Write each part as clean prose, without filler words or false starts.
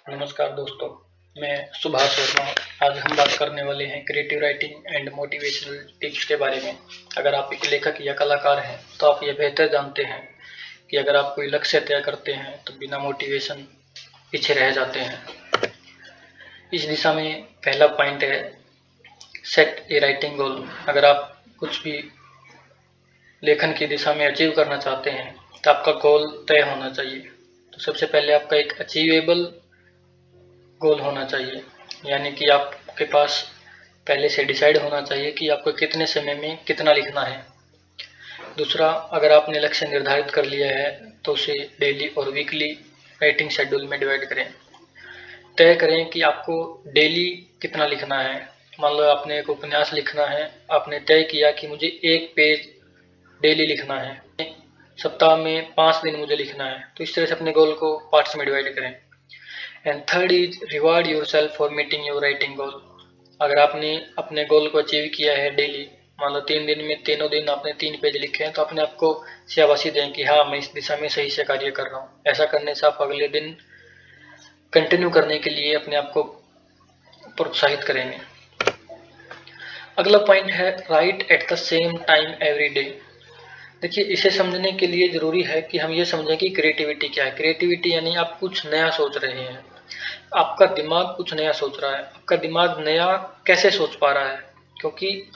नमस्कार दोस्तों, मैं सुभाष वर्मा। आज हम बात करने वाले हैं creative writing and motivational tips के बारे में। अगर आप एक लेखक या कलाकार हैं तो आप ये बेहतर जानते हैं कि अगर आप कोई लक्ष्य तय करते हैं तो बिना मोटिवेशन पीछे रह जाते हैं। इस दिशा में पहला पॉइंट है सेट ए राइटिंग गोल। अगर आप कुछ भी लेखन की दिशा में अचीव करना चाहते हैं तो आपका गोल तय होना चाहिए। तो सबसे पहले आपका एक अचीवेबल गोल होना चाहिए, यानी कि आपके पास पहले से डिसाइड होना चाहिए कि आपको कितने समय में कितना लिखना है। दूसरा, अगर आपने लक्ष्य निर्धारित कर लिया है तो उसे डेली और वीकली राइटिंग शेड्यूल में डिवाइड करें। तय करें कि आपको डेली कितना लिखना है। मान लो आपने एक उपन्यास लिखना है, आपने तय किया कि मुझे 1 पेज डेली लिखना है, सप्ताह में 5 दिन मुझे लिखना है। तो इस तरह से अपने गोल को पार्ट्स में डिवाइड करें। And third is reward yourself for meeting your writing goal. अगर आपने अपने गोल को अचीव किया है डेली, मान लो 3 दिन में तीनों दिन आपने 3 पेज लिखे हैं, तो अपने आप को शाबाशी दें कि हाँ, मैं इस दिशा में सही से कार्य कर रहा हूँ। ऐसा करने से आप अगले दिन कंटिन्यू करने के लिए अपने आप को प्रोत्साहित करेंगे। अगला पॉइंट है right at the same time every day. देखिए, इसे समझने के लिए जरूरी है कि हम ये समझें कि क्रिएटिविटी क्या है। क्रिएटिविटी यानी आप कुछ नया सोच रहे हैं, आपका दिमाग कुछ नया सोच रहा है। आपका दिमाग नया कैसे सोच पा रहा है? क्योंकि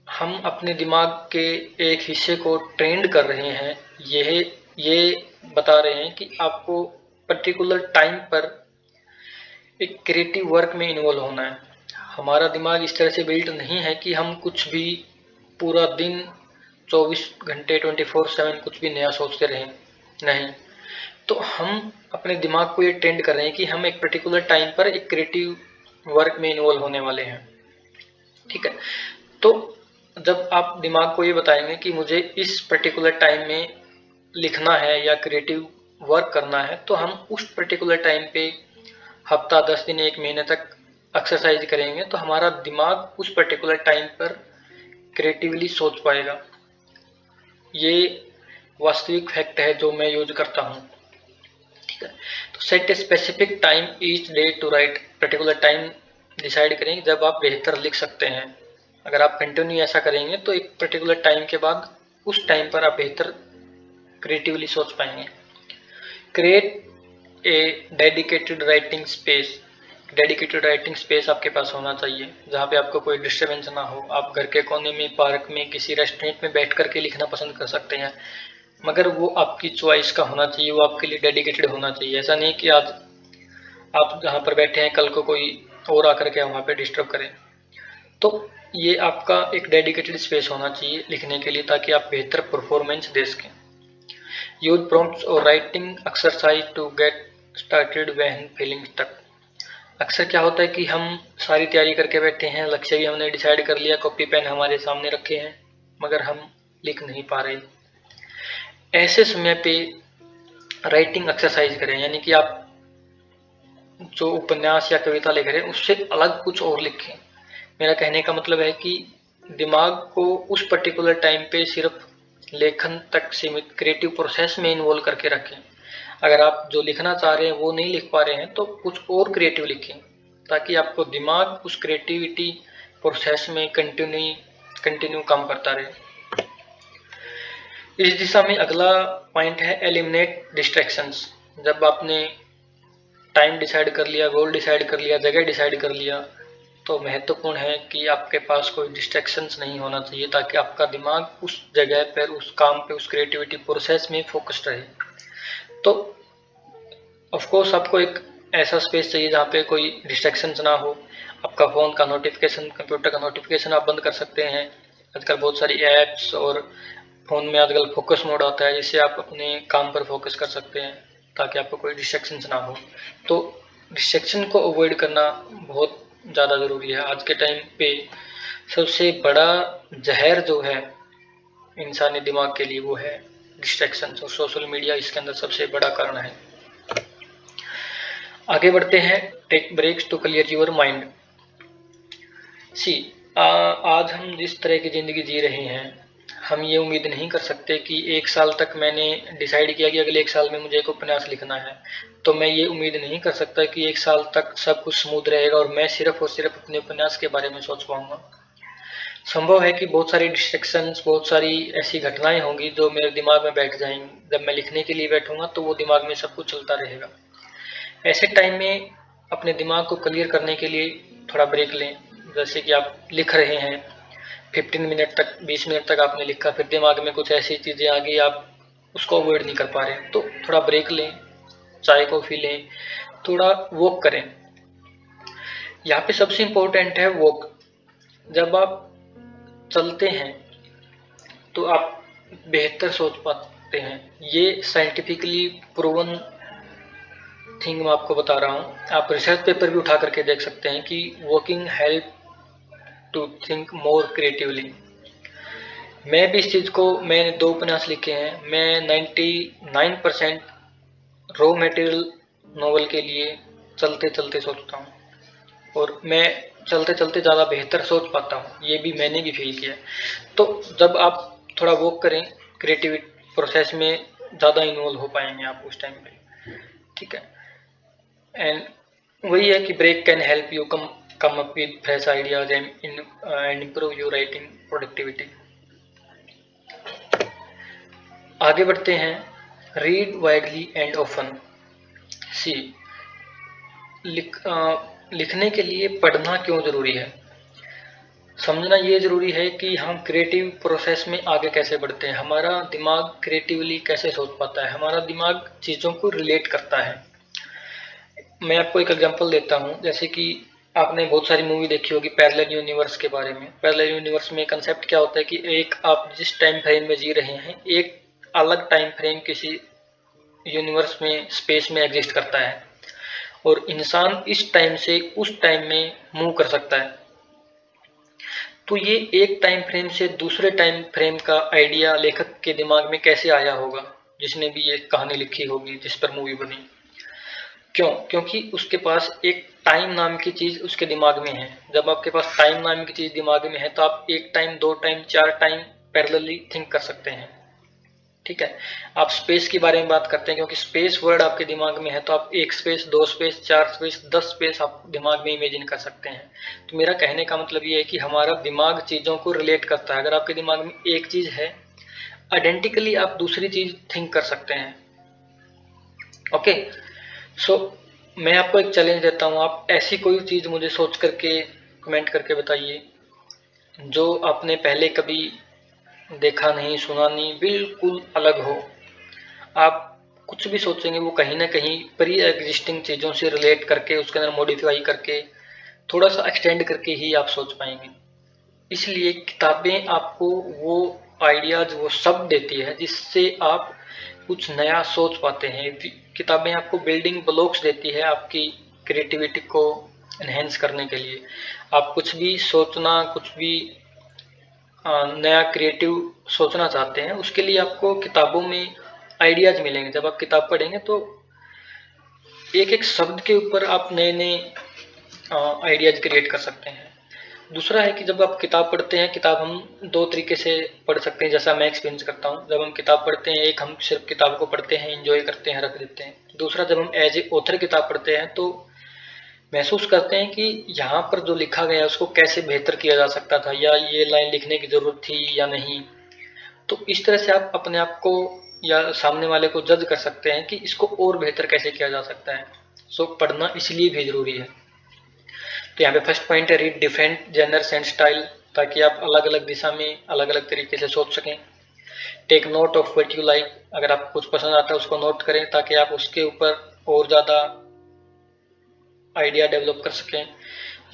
हम अपने दिमाग के एक हिस्से को ट्रेंड कर रहे हैं। ये बता रहे हैं कि आपको पर्टिकुलर टाइम पर एक क्रिएटिव वर्क में इन्वॉल्व होना है। हमारा दिमाग इस तरह से बिल्ट नहीं है कि हम कुछ भी पूरा दिन 24 घंटे 24/7 कुछ भी नया सोचते रहें। नहीं, तो हम अपने दिमाग को ये ट्रेंड कर रहे हैं कि हम एक पर्टिकुलर टाइम पर एक क्रिएटिव वर्क में इन्वॉल्व होने वाले हैं। ठीक है, तो जब आप दिमाग को ये बताएंगे कि मुझे इस पर्टिकुलर टाइम में लिखना है या क्रिएटिव वर्क करना है, तो हम उस पर्टिकुलर टाइम पे हफ्ता, 10 दिन, 1 महीने तक एक्सरसाइज करेंगे, तो हमारा दिमाग उस पर्टिकुलर टाइम पर क्रिएटिवली सोच पाएगा। ये वास्तविक फैक्ट है जो मैं यूज करता हूँ। ठीक है, तो set a specific time each day to write. Particular time decide करें जब आप बेहतर लिख सकते हैं। अगर आप कंटिन्यू ऐसा करेंगे तो एक पर्टिकुलर टाइम के बाद उस टाइम पर आप बेहतर क्रिएटिवली सोच पाएंगे। Create a dedicated writing space. Dedicated writing space आपके पास होना चाहिए जहाँ पे आपको कोई डिस्टर्बेंस ना हो। आप घर के कोने में, पार्क में, किसी रेस्टोरेंट में बैठ करके लिखना पसंद कर सकते हैं, मगर वो आपकी चॉइस का होना चाहिए, वो आपके लिए डेडिकेटेड होना चाहिए। ऐसा नहीं कि आज आप जहाँ पर बैठे हैं कल को कोई और आकर के वहाँ पे डिस्टर्ब करें। तो ये आपका एक डेडिकेटेड स्पेस होना चाहिए लिखने के लिए, ताकि आप बेहतर परफॉर्मेंस दे सकें। यूज प्रॉम्प्ट्स और writing exercise to get started when feeling stuck. अक्सर क्या होता है कि हम सारी तैयारी करके बैठे हैं, लक्ष्य भी हमने डिसाइड कर लिया, कॉपी पेन हमारे सामने रखे हैं, मगर हम लिख नहीं पा रहे। ऐसे समय पे राइटिंग एक्सरसाइज करें, यानी कि आप जो उपन्यास या कविता लिख रहे हैं उससे अलग कुछ और लिखें। मेरा कहने का मतलब है कि दिमाग को उस पर्टिकुलर टाइम पे सिर्फ लेखन तक सीमित क्रिएटिव प्रोसेस में इन्वॉल्व करके रखें। अगर आप जो लिखना चाह रहे हैं वो नहीं लिख पा रहे हैं तो कुछ और क्रिएटिव लिखें, ताकि आपको दिमाग उस क्रिएटिविटी प्रोसेस में कंटिन्यू काम करता रहे। इस दिशा में अगला पॉइंट है एलिमिनेट डिस्ट्रैक्शंस। जब आपने टाइम डिसाइड कर लिया, गोल डिसाइड कर लिया, जगह डिसाइड कर लिया, तो महत्वपूर्ण है कि आपके पास कोई डिस्ट्रैक्शंस नहीं होना चाहिए, ताकि आपका दिमाग उस जगह पर, उस काम पे, उस क्रिएटिविटी प्रोसेस में फोकस्ड रहे। तो ऑफ कोर्स आपको एक ऐसा स्पेस चाहिए जहाँ पे कोई डिस्ट्रैक्शंस ना हो। आपका फ़ोन का नोटिफिकेशन, कंप्यूटर का नोटिफिकेशन आप बंद कर सकते हैं। आजकल बहुत सारी ऐप्स और फ़ोन में आजकल फोकस मोड आता है, जिससे आप अपने काम पर फोकस कर सकते हैं, ताकि आपको कोई डिस्ट्रैक्शंस ना हो। तो डिस्ट्रैक्शन को अवॉइड करना बहुत ज़्यादा ज़रूरी है। आज के टाइम पे सबसे बड़ा जहर जो है इंसानी दिमाग के लिए वो है डिस्ट्रैक्शंस, और सोशल मीडिया इसके अंदर सबसे बड़ा कारण है। आगे बढ़ते हैं। Take breaks to clear your mind. आज हम जिस तरह की ज़िंदगी जी रहे हैं, हम ये उम्मीद नहीं कर सकते कि 1 साल तक मैंने डिसाइड किया कि अगले 1 साल में मुझे एक उपन्यास लिखना है, तो मैं ये उम्मीद नहीं कर सकता कि 1 साल तक सब कुछ स्मूथ रहेगा और मैं सिर्फ और सिर्फ अपने उपन्यास के बारे में सोच पाऊंगा। संभव है कि बहुत सारी डिस्ट्रैक्शंस, बहुत सारी ऐसी घटनाएं होंगी जो मेरे दिमाग में बैठ जाएंगी। जब मैं लिखने के लिए बैठूंगा तो वो दिमाग में सब कुछ चलता रहेगा। ऐसे टाइम में अपने दिमाग को क्लियर करने के लिए थोड़ा ब्रेक लें। जैसे कि आप लिख रहे हैं, 15 मिनट तक, 20 मिनट तक आपने लिखा, फिर दिमाग में कुछ ऐसी चीज़ें आ गई, आप उसको अवॉइड नहीं कर पा रहे, तो थोड़ा ब्रेक लें, चाय कॉफ़ी लें, थोड़ा वॉक करें। यहाँ पे सबसे इम्पोर्टेंट है वॉक। जब आप चलते हैं तो आप बेहतर सोच पाते हैं। ये साइंटिफिकली प्रूवन थिंग मैं आपको बता रहा हूँ। आप रिसर्च पेपर भी उठा करके देख सकते हैं कि walking help to think more creatively. मैं भी इस चीज़ को, मैंने 2 उपन्यास लिखे हैं, मैं 99% रॉ मटेरियल नॉवल के लिए चलते चलते सोचता हूँ और मैं चलते चलते ज़्यादा बेहतर सोच पाता हूँ। ये भी मैंने भी फील किया है। तो जब आप थोड़ा वॉक करें, क्रिएटिविटी प्रोसेस में ज़्यादा इन्वॉल्व हो पाएंगे आप उस टाइम पे, ठीक है। एंड वही है कि break can help you come up with fresh ideas and improve your writing productivity. आगे बढ़ते हैं। Read widely and often. See, लिखने के लिए पढ़ना क्यों जरूरी है। समझना ये जरूरी है कि हम क्रिएटिव प्रोसेस में आगे कैसे बढ़ते हैं, हमारा दिमाग क्रिएटिवली कैसे सोच पाता है, हमारा दिमाग चीज़ों को रिलेट करता है। मैं आपको एक एग्जांपल देता हूँ। जैसे कि आपने बहुत सारी मूवी देखी होगी पैरेलल यूनिवर्स के बारे में। पैरेलल यूनिवर्स में कंसेप्ट क्या होता है कि एक आप जिस टाइम फ्रेम में जी रहे हैं, एक अलग टाइम फ्रेम किसी यूनिवर्स में, स्पेस में एग्जिस्ट करता है और इंसान इस टाइम से उस टाइम में मूव कर सकता है। तो ये एक टाइम फ्रेम से दूसरे टाइम फ्रेम का आइडिया लेखक के दिमाग में कैसे आया होगा, जिसने भी ये कहानी लिखी होगी जिस पर मूवी बनी। क्यों? क्योंकि उसके पास एक टाइम नाम की चीज उसके दिमाग में है। जब आपके पास टाइम नाम की चीज दिमाग में है तो आप 1 time, 2 time, 4 time parallelly think कर सकते हैं, ठीक है। आप स्पेस के बारे में बात करते हैं क्योंकि स्पेस वर्ड आपके दिमाग में है, तो आप 1 स्पेस, 2 स्पेस, 4 स्पेस, 10 स्पेस आप दिमाग में इमेजिन कर सकते हैं। तो मेरा कहने का मतलब ये है कि हमारा दिमाग चीजों को रिलेट करता है। अगर आपके दिमाग में एक चीज है, आइडेंटिकली आप दूसरी चीज थिंक कर सकते हैं। ओके, सो मैं आपको एक चैलेंज देता हूँ। आप ऐसी कोई चीज मुझे सोच करके कमेंट करके बताइए जो आपने पहले कभी देखा नहीं, सुना नहीं, बिल्कुल अलग हो। आप कुछ भी सोचेंगे वो कहीं ना कहीं प्री एग्जिस्टिंग चीज़ों से रिलेट करके, उसके अंदर मॉडिफाई करके, थोड़ा सा एक्सटेंड करके ही आप सोच पाएंगे। इसलिए किताबें आपको वो आइडियाज, वो सब देती है जिससे आप कुछ नया सोच पाते हैं। किताबें आपको बिल्डिंग ब्लॉक्स देती है आपकी क्रिएटिविटी को एनहेंस करने के लिए। आप कुछ भी सोचना, कुछ भी नया क्रिएटिव सोचना चाहते हैं, उसके लिए आपको किताबों में आइडियाज मिलेंगे। जब आप किताब पढ़ेंगे तो एक एक शब्द के ऊपर आप नए नए आइडियाज क्रिएट कर सकते हैं। दूसरा है कि जब आप किताब पढ़ते हैं, किताब हम 2 तरीके से पढ़ सकते हैं, जैसा मैं एक्सपीरियंस करता हूँ। जब हम किताब पढ़ते हैं, एक हम सिर्फ किताब को पढ़ते हैं, एंजॉय करते हैं, रख देते हैं। दूसरा, जब हम एज ए ऑथर किताब पढ़ते हैं तो महसूस करते हैं कि यहाँ पर जो लिखा गया है उसको कैसे बेहतर किया जा सकता था, या ये लाइन लिखने की जरूरत थी या नहीं। तो इस तरह से आप अपने आप को या सामने वाले को जज कर सकते हैं कि इसको और बेहतर कैसे किया जा सकता है। सो पढ़ना इसलिए भी जरूरी है। तो यहाँ पे फर्स्ट पॉइंट है read different genres and style, ताकि आप अलग अलग दिशा में अलग अलग तरीके से सोच सकें। Take note of what you like, अगर आपको कुछ पसंद आता है उसको नोट करें ताकि आप उसके ऊपर और ज़्यादा आइडिया डेवलप कर सकें।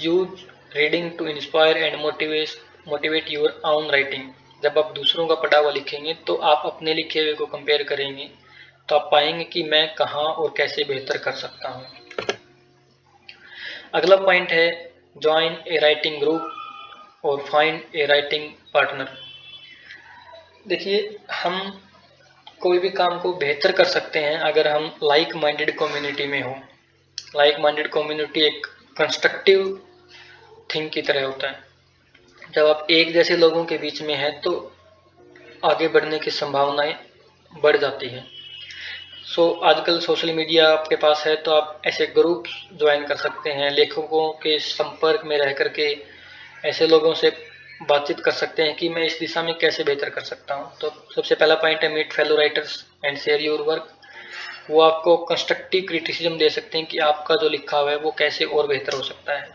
Use reading to inspire and motivate your own writing, जब आप दूसरों का पढ़ा हुआ लिखेंगे तो आप अपने लिखे हुए को कंपेयर करेंगे तो आप पाएंगे कि मैं कहाँ और कैसे बेहतर कर सकता हूँ। अगला पॉइंट है ज्वाइन ए राइटिंग ग्रुप और फाइंड ए राइटिंग पार्टनर। देखिए, हम कोई भी काम को बेहतर कर सकते हैं अगर हम लाइक माइंडेड कम्युनिटी में हो। लाइक माइंडेड कम्युनिटी एक कंस्ट्रक्टिव थिंग की तरह होता है। जब आप एक जैसे लोगों के बीच में हैं तो आगे बढ़ने की संभावनाएं बढ़ जाती है। आजकल सोशल मीडिया आपके पास है तो आप ऐसे ग्रुप ज्वाइन कर सकते हैं, लेखकों के संपर्क में रह करके ऐसे लोगों से बातचीत कर सकते हैं कि मैं इस दिशा में कैसे बेहतर कर सकता हूँ। तो सबसे पहला पॉइंट है meet fellow writers and share your work. वो आपको कंस्ट्रक्टिव क्रिटिसिज्म दे सकते हैं कि आपका जो लिखा हुआ है वो कैसे और बेहतर हो सकता है,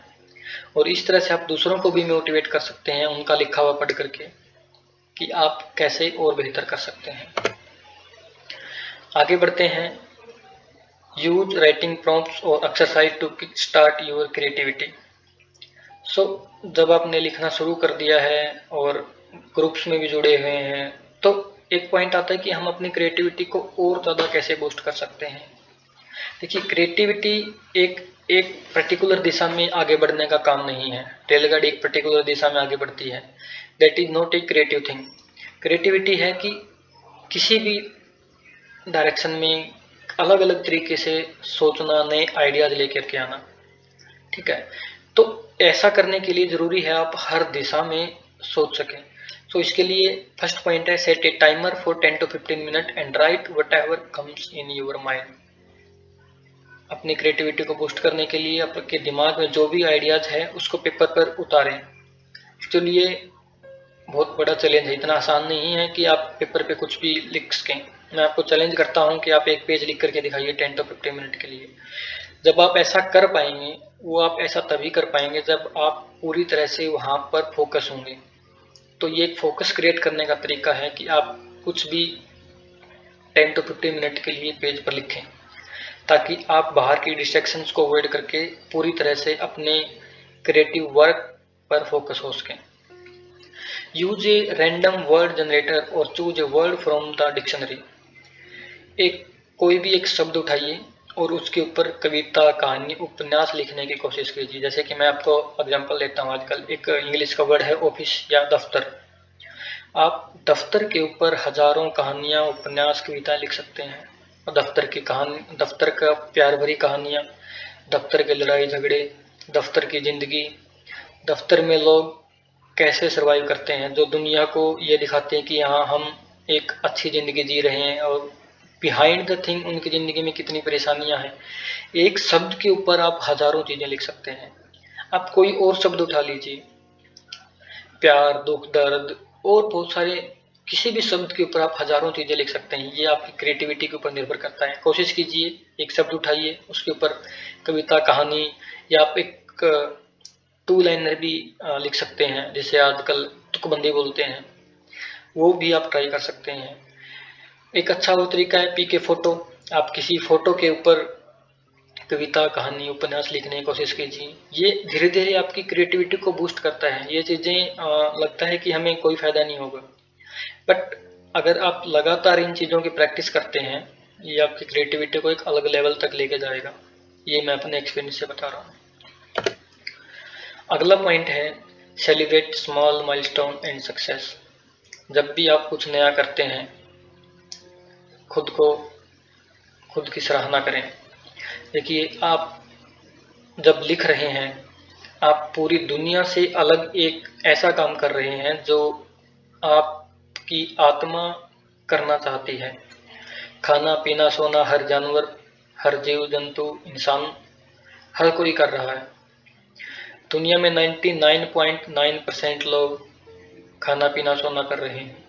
और इस तरह से आप दूसरों को भी मोटिवेट कर सकते हैं उनका लिखा हुआ पढ़ करके कि आप कैसे और बेहतर कर सकते हैं। आगे बढ़ते हैं। यूज राइटिंग प्रॉम्प्ट्स और exercise to kick start your creativity. जब आपने लिखना शुरू कर दिया है और ग्रुप्स में भी जुड़े हुए हैं तो एक पॉइंट आता है कि हम अपनी क्रिएटिविटी को और ज़्यादा कैसे बूस्ट कर सकते हैं। देखिए, क्रिएटिविटी एक पर्टिकुलर दिशा में आगे बढ़ने का काम नहीं है। रेलगाड़ी एक पर्टिकुलर दिशा में आगे बढ़ती है, that is not a creative thing. Creativity है कि किसी भी डायरेक्शन में अलग अलग तरीके से सोचना, नए आइडियाज लेकर के आना। ठीक है, तो ऐसा करने के लिए जरूरी है आप हर दिशा में सोच सकें। इसके लिए फर्स्ट पॉइंट है set A timer for 10 to 15 minute and right whatever comes in your mind. अपनी क्रिएटिविटी को बूस्ट करने के लिए आपके दिमाग में जो भी आइडियाज है उसको पेपर पर उतारें। एक्चुअली ये बहुत बड़ा चैलेंज है, इतना आसान नहीं है कि आप पेपर पे कुछ भी लिख सकें। मैं आपको चैलेंज करता हूं कि आप एक पेज लिख करके दिखाइए 10 to 15 मिनट के लिए। जब आप ऐसा कर पाएंगे, वो आप ऐसा तभी कर पाएंगे जब आप पूरी तरह से वहां पर फोकस होंगे। तो ये एक फोकस क्रिएट करने का तरीका है कि आप कुछ भी 10 to 15 मिनट के लिए पेज पर लिखें, ताकि आप बाहर की डिस्ट्रैक्शंस को अवॉइड करके पूरी तरह से अपने क्रिएटिव वर्क पर फोकस हो सकें। Use a random word generator और choose a word from the dictionary. कोई भी एक शब्द उठाइए और उसके ऊपर कविता, कहानी, उपन्यास लिखने की कोशिश कीजिए। जैसे कि मैं आपको एग्जांपल देता हूँ, आजकल एक इंग्लिश का वर्ड है ऑफिस या दफ्तर। आप दफ्तर के ऊपर हजारों कहानियां, उपन्यास, कविताएं लिख सकते हैं। दफ्तर की कहानी, दफ्तर का प्यार भरी कहानियां, दफ्तर के लड़ाई झगड़े, दफ्तर की जिंदगी, दफ्तर में लोग कैसे सरवाइव करते हैं, जो दुनिया को ये दिखाते हैं कि यहाँ हम एक अच्छी जिंदगी जी रहे हैं और बिहाइंड द थिंग उनकी जिंदगी में कितनी परेशानियां हैं। एक शब्द के ऊपर आप हजारों चीजें लिख सकते हैं। आप कोई और शब्द उठा लीजिए, प्यार, दुख, दर्द और बहुत सारे, किसी भी शब्द के ऊपर आप हजारों चीजें लिख सकते हैं। ये आपकी क्रिएटिविटी के ऊपर निर्भर करता है। कोशिश कीजिए, एक शब्द उठाइए, उसके ऊपर कविता, कहानी, या आप एक 2 लाइनर भी लिख सकते हैं, जिसे आजकल तुकबंदी बोलते हैं, वो भी आप ट्राई कर सकते हैं। एक अच्छा वो तरीका है पीके फोटो। आप किसी फोटो के ऊपर कविता, कहानी, उपन्यास लिखने की कोशिश कीजिए। ये धीरे धीरे आपकी क्रिएटिविटी को बूस्ट करता है। ये चीजें लगता है कि हमें कोई फायदा नहीं होगा, बट अगर आप लगातार इन चीजों की प्रैक्टिस करते हैं, ये आपकी क्रिएटिविटी को एक अलग लेवल तक लेके जाएगा। ये मैं अपने एक्सपीरियंस से बता रहा हूँ। अगला पॉइंट है celebrate small milestone and success. जब भी आप कुछ नया करते हैं, खुद की सराहना करें। देखिए, आप जब लिख रहे हैं, आप पूरी दुनिया से अलग एक ऐसा काम कर रहे हैं जो आपकी आत्मा करना चाहती है। खाना, पीना, सोना हर जानवर, हर जीव जंतु, इंसान, हर कोई कर रहा है। दुनिया में 99.9% लोग खाना, पीना, सोना कर रहे हैं।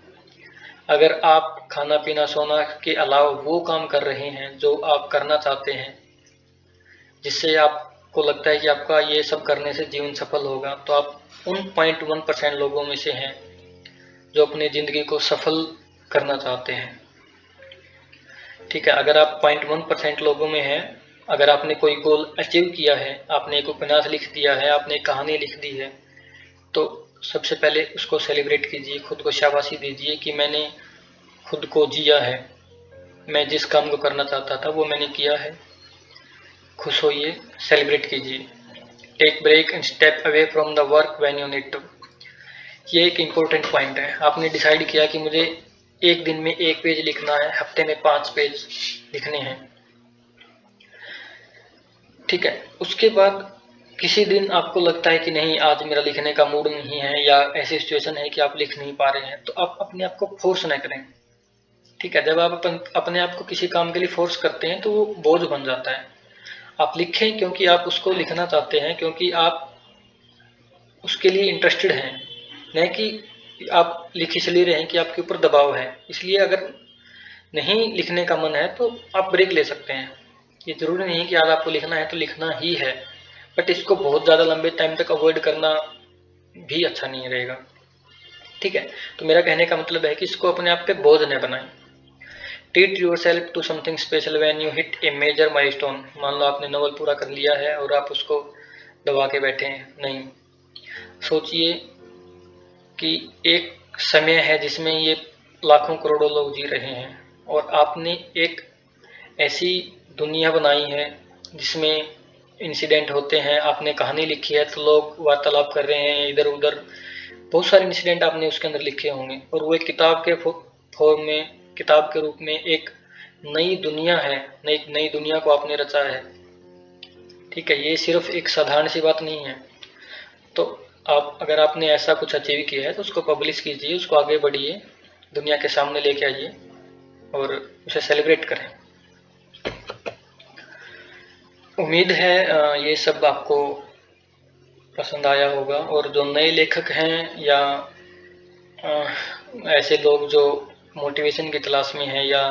अगर आप खाना, पीना, सोना के अलावा वो काम कर रहे हैं जो आप करना चाहते हैं, जिससे आपको लगता है कि आपका ये सब करने से जीवन सफल होगा, तो आप उन 0.1% लोगों में से हैं जो अपनी जिंदगी को सफल करना चाहते हैं। ठीक है, अगर आप 0.1% लोगों में हैं, अगर आपने कोई गोल अचीव किया है, आपने एक उपन्यास लिख दिया है, आपने एक कहानी लिख दी है, तो सबसे पहले उसको सेलिब्रेट कीजिए, खुद को शाबाशी दीजिए कि मैंने खुद को जिया है, मैं जिस काम को करना चाहता था वो मैंने किया है। खुश होइए, सेलिब्रेट कीजिए। Take break and step away from the work when you need to. ये एक इम्पोर्टेंट पॉइंट है। आपने डिसाइड किया कि मुझे एक दिन में 1 पेज लिखना है, हफ्ते में 5 पेज लिखने हैं। ठीक है, उसके बाद किसी दिन आपको लगता है कि नहीं, आज मेरा लिखने का मूड नहीं है, या ऐसी सिचुएशन है कि आप लिख नहीं पा रहे हैं, तो आप अपने आप को फोर्स न करें। ठीक है, जब आप अपने आप को किसी काम के लिए फोर्स करते हैं तो वो बोझ बन जाता है। आप लिखें क्योंकि आप उसको लिखना चाहते हैं, क्योंकि आप उसके लिए इंटरेस्टेड हैं, न कि आप लिख इसलिए रहे हैं कि आपके ऊपर दबाव है। इसलिए अगर नहीं लिखने का मन है तो आप ब्रेक ले सकते हैं। ये जरूरी नहीं है कि आज आपको लिखना है तो लिखना ही है, बट इसको बहुत ज़्यादा लंबे टाइम तक अवॉइड करना भी अच्छा नहीं रहेगा। ठीक है, तो मेरा कहने का मतलब है कि इसको अपने आप पे बोझ न बनाएं। Treat yourself to something special when you hit a major milestone. मान लो आपने नोवेल पूरा कर लिया है और आप उसको दबा के बैठे हैं, नहीं। सोचिए कि एक समय है जिसमें ये लाखों करोड़ों लोग जी रहे हैं, और आपने एक ऐसी दुनिया बनाई है जिसमें इंसिडेंट होते हैं। आपने कहानी लिखी है तो लोग वार्तालाप कर रहे हैं इधर उधर, बहुत सारे इंसिडेंट आपने उसके अंदर लिखे होंगे, और वो एक किताब के फॉर्म में, किताब के रूप में एक नई दुनिया है, नई दुनिया को आपने रचा है। ठीक है, ये सिर्फ एक साधारण सी बात नहीं है। तो आप, अगर आपने ऐसा कुछ अचीव किया है तो उसको पब्लिश कीजिए, उसको आगे बढ़िए, दुनिया के सामने लेके आइए और उसे सेलिब्रेट करें। उम्मीद है ये सब आपको पसंद आया होगा। और जो नए लेखक हैं या ऐसे लोग जो मोटिवेशन की तलाश में हैं या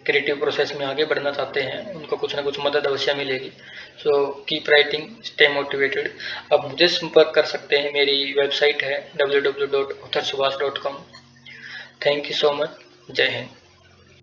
क्रिएटिव प्रोसेस में आगे बढ़ना चाहते हैं, उनको कुछ ना कुछ मदद अवश्य मिलेगी। So keep writing, stay motivated. आप मुझे संपर्क कर सकते हैं, मेरी वेबसाइट है www.authorsubhash.com। Thank you so much. जय हिंद।